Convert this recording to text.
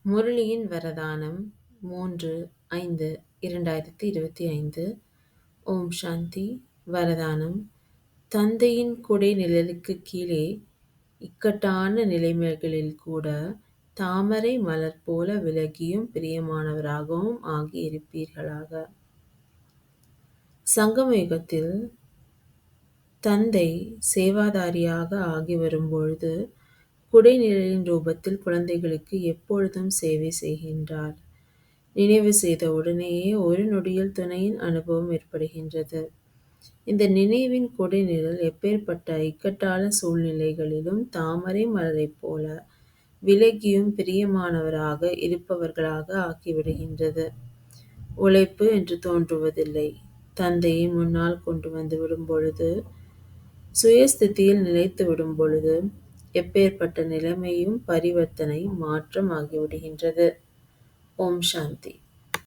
முரளியின் வரதானம் 3/5/2025. ஓம் சாந்தி. வரதானம்: தந்தையின் கொடை நிழலுக்குக் கீழே இக்கட்டான நிலைமைகளில் கூட தாமரை மலர் போல விலகியும் பிரியமானவராகவும் ஆகி இருப்பீர்களாக. சங்கம யுகத்தில் தந்தை சேவாதாரியாக ஆகி வரும்பொழுது குடைநிழலின் ரூபத்தில் குழந்தைகளுக்கு எப்பொழுதும் சேவை செய்கின்றார். நினைவு செய்த உடனேயே ஒரு நொடியில் துணையின் அனுபவம் ஏற்படுகின்றது. இந்த நினைவின் கொடைநிழல் எப்பேற்பட்ட இக்கட்டான சூழ்நிலைகளிலும் தாமரை மலரைப் போல விலகியும் பிரியமானவராக இருப்பவர்களாக ஆக்கிவிடுகின்றது. உழைப்பு என்று தோன்றுவதில்லை. தந்தையை முன்னால் கொண்டு வந்து விடும் பொழுது, சுயஸ்திதியில் நிலைத்து விடும் பொழுது எப்பேற்பட்ட நிலைமையும் பரிவர்த்தனை மாற்றம் ஆகிவிடுகின்றது. ஓம் சாந்தி.